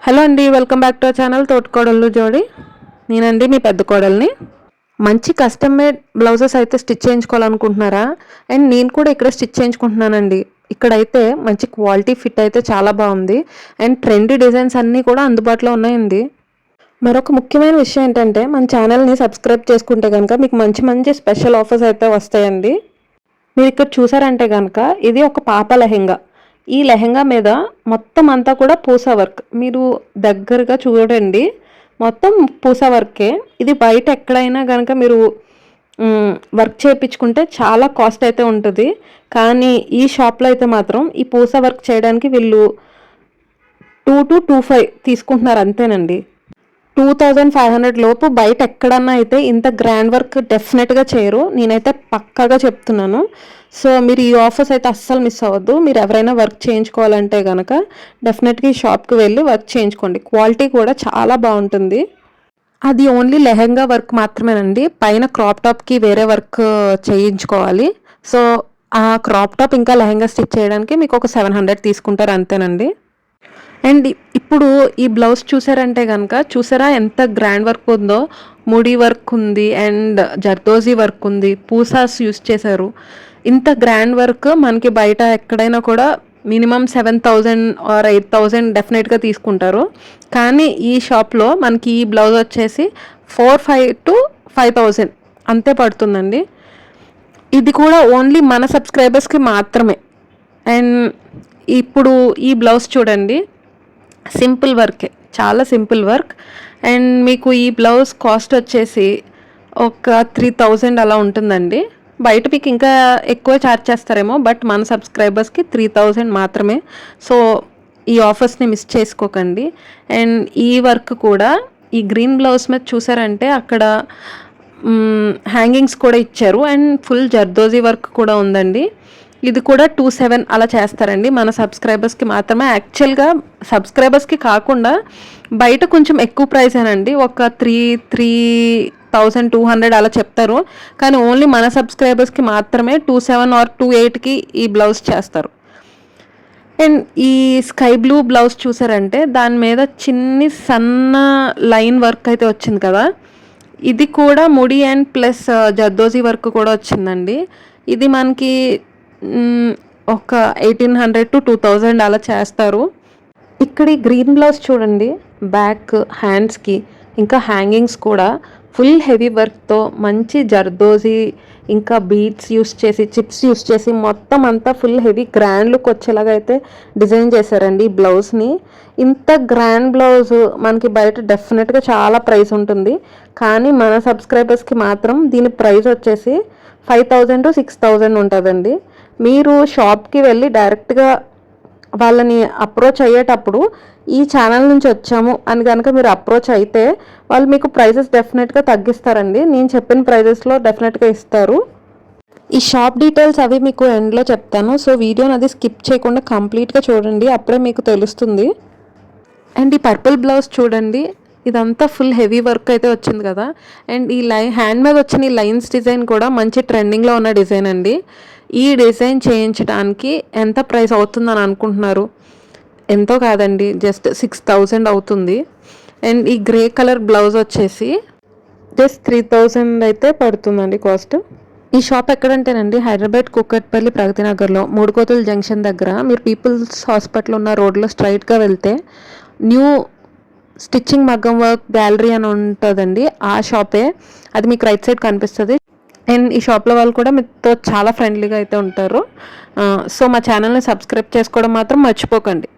Hello అండి, welcome back to our channel తోటికోడళ్ళు జోడి. నేనండి మీ పెద్ద కోడల్ని. మంచి కస్టమ్ మేడ్ బ్లౌజెస్ అయితే స్టిచ్ చేయించుకోవాలనుకుంటున్నారా? అండ్ నేను కూడా ఇక్కడ స్టిచ్ చేయించుకుంటున్నానండి. ఇక్కడైతే మంచి క్వాలిటీ ఫిట్ అయితే చాలా బాగుంది. అండ్ ట్రెండీ డిజైన్స్ అన్నీ కూడా అందుబాటులో ఉన్నాయండి. మరొక ముఖ్యమైన విషయం ఏంటంటే, మన ఛానల్ని సబ్స్క్రైబ్ చేసుకుంటే కనుక మీకు మంచి మంచి స్పెషల్ ఆఫర్స్ అయితే వస్తాయండి. మీరు ఇక్కడ చూసారంటే కనుక ఇది ఒక పాప లెహెంగా. ఈ లెహెంగా మీద మొత్తం అంతా కూడా పూసా వర్క్. మీరు దగ్గరగా చూడండి, మొత్తం పూసా వర్కే. ఇది బయట ఎక్కడైనా కనుక మీరు వర్క్ చేయించుకుంటే చాలా కాస్ట్ అయితే ఉంటుంది. కానీ ఈ షాప్లో అయితే మాత్రం ఈ పూసా వర్క్ చేయడానికి వీళ్ళు 2,000 to 2,500 తీసుకుంటున్నారు అంతేనండి. 2,500 లోపు బయట ఎక్కడన్నా అయితే ఇంత గ్రాండ్ వర్క్ డెఫినెట్గా చేయరు, నేనైతే పక్కాగా చెప్తున్నాను. సో మీరు ఈ ఆఫర్స్ అయితే అస్సలు మిస్ అవ్వద్దు. మీరు ఎవరైనా వర్క్ చేయించుకోవాలంటే కనుక డెఫినెట్గా ఈ షాప్కి వెళ్ళి వర్క్ చేయించుకోండి. క్వాలిటీ కూడా చాలా బాగుంటుంది. అది ఓన్లీ లెహెంగా వర్క్ మాత్రమేనండి. పైన క్రాప్ టాప్కి వేరే వర్క్ చేయించుకోవాలి. సో ఆ క్రాప్ టాప్ ఇంకా లెహెంగా స్టిచ్ చేయడానికి మీకు ఒక 700 తీసుకుంటారు అంతేనండి. అండ్ ఇప్పుడు ఈ బ్లౌజ్ చూసారంటే కనుక చూసారా ఎంత గ్రాండ్ వర్క్ ఉందో. ముడి వర్క్ ఉంది అండ్ జర్దోజీ వర్క్ ఉంది, పూసాస్ యూస్ చేశారు. ఇంత గ్రాండ్ వర్క్ మనకి బయట ఎక్కడైనా కూడా మినిమం 7,000 ఆర్ 8,000 డెఫినెట్గా తీసుకుంటారు. కానీ ఈ షాప్లో మనకి ఈ బ్లౌజ్ వచ్చేసి 4,500 to 5,000 అంతే పడుతుందండి. ఇది కూడా ఓన్లీ మన సబ్స్క్రైబర్స్కి మాత్రమే. అండ్ ఇప్పుడు ఈ బ్లౌజ్ చూడండి, సింపుల్ వర్కే, చాలా సింపుల్ వర్క్. అండ్ మీకు ఈ బ్లౌజ్ కాస్ట్ వచ్చేసి ఒక 3,000 అలా ఉంటుందండి. బయట మీకు ఇంకా ఎక్కువ ఛార్జ్ చేస్తారేమో, బట్ మన సబ్స్క్రైబర్స్కి 3,000 మాత్రమే. సో ఈ ఆఫర్స్ని మిస్ చేసుకోకండి. అండ్ ఈ వర్క్ కూడా ఈ గ్రీన్ బ్లౌజ్ మీద చూసారంటే అక్కడ హ్యాంగింగ్స్ కూడా ఇచ్చారు అండ్ ఫుల్ జర్దోజీ వర్క్ కూడా ఉందండి. ఇది కూడా 2,700 అలా చేస్తారండి మన సబ్స్క్రైబర్స్కి మాత్రమే. యాక్చువల్గా సబ్స్క్రైబర్స్కి కాకుండా బయట కొంచెం ఎక్కువ ప్రైసేనండి, ఒక 3,200 అలా చెప్తారు. కానీ ఓన్లీ మన సబ్స్క్రైబర్స్కి మాత్రమే 2,700 ఆర్ 2,800కి ఈ బ్లౌజ్ చేస్తారు. అండ్ ఈ స్కై బ్లూ బ్లౌజ్ చూసారంటే దాని మీద చిన్ని సన్న లైన్ వర్క్ అయితే వచ్చింది కదా. ఇది కూడా ముడి అండ్ ప్లస్ జర్దోజీ వర్క్ కూడా వచ్చిందండి. ఇది మనకి ఒక 1,800 to 2,000 అలా చేస్తారు. ఇక్కడ ఈ గ్రీన్ బ్లౌజ్ చూడండి, బ్యాక్ హ్యాండ్స్కి ఇంకా హ్యాంగింగ్స్ కూడా ఫుల్ హెవీ వర్క్తో మంచి జర్దోజీ ఇంకా బీడ్స్ యూస్ చేసి చిప్స్ యూస్ చేసి మొత్తం అంతా ఫుల్ హెవీ గ్రాండ్ లుక్ వచ్చేలాగా అయితే డిజైన్ చేశారండి ఈ బ్లౌజ్ని. ఇంత గ్రాండ్ బ్లౌజ్ మనకి బయట డెఫినెట్గా చాలా ప్రైస్ ఉంటుంది. కానీ మన సబ్స్క్రైబర్స్కి మాత్రం దీని ప్రైస్ వచ్చేసి 5,000 to 6,000 ఉంటుందండి. మీరు షాప్కి వెళ్ళి డైరెక్ట్గా వాళ్ళని అప్రోచ్ అయ్యేటప్పుడు ఈ ఛానల్ నుంచి వచ్చాము అని కనుక మీరు అప్రోచ్ అయితే వాళ్ళు మీకు ప్రైజెస్ డెఫినెట్గా తగ్గిస్తారండి. నేను చెప్పిన ప్రైజెస్లో డెఫినెట్గా ఇస్తారు. ఈ షాప్ డీటెయిల్స్ అవి మీకు ఎండ్లో చెప్తాను. సో వీడియోని అది స్కిప్ చేయకుండా కంప్లీట్గా చూడండి, అప్పుడే మీకు తెలుస్తుంది. అండ్ ఈ పర్పుల్ బ్లౌజ్ చూడండి, ఇదంతా ఫుల్ హెవీ వర్క్ అయితే వచ్చింది కదా. అండ్ ఈ హ్యాండ్ మీద వచ్చిన ఈ లైన్స్ డిజైన్ కూడా మంచి ట్రెండింగ్లో ఉన్న డిజైన్ అండి. ఈ డిజైన్ చేయించడానికి ఎంత ప్రైస్ అవుతుందని అనుకుంటున్నారు? ఎంతో కాదండి, జస్ట్ 6,000 అవుతుంది. అండ్ ఈ గ్రే కలర్ బ్లౌజ్ వచ్చేసి జస్ట్ 3,000 అయితే పడుతుందండి కాస్ట్. ఈ షాప్ ఎక్కడంటేనండి హైదరాబాద్ కూకట్పల్లి ప్రగతి నగర్లో 3 కోతుల జంక్షన్ దగ్గర. మీరు పీపుల్స్ హాస్పిటల్ ఉన్న రోడ్లో స్ట్రైట్గా వెళ్తే న్యూ స్టిచ్చింగ్ మగ్గం వర్క్ గ్యాలరీ అని ఉంటుందండి, ఆ షాపే. అది మీకు రైట్ సైడ్ కనిపిస్తుంది. అండ్ ఈ షాప్లో వాళ్ళు కూడా మీతో చాలా ఫ్రెండ్లీగా అయితే ఉంటారు. సో మా ఛానల్ని సబ్స్క్రైబ్ చేసుకోవడం మాత్రం మర్చిపోకండి.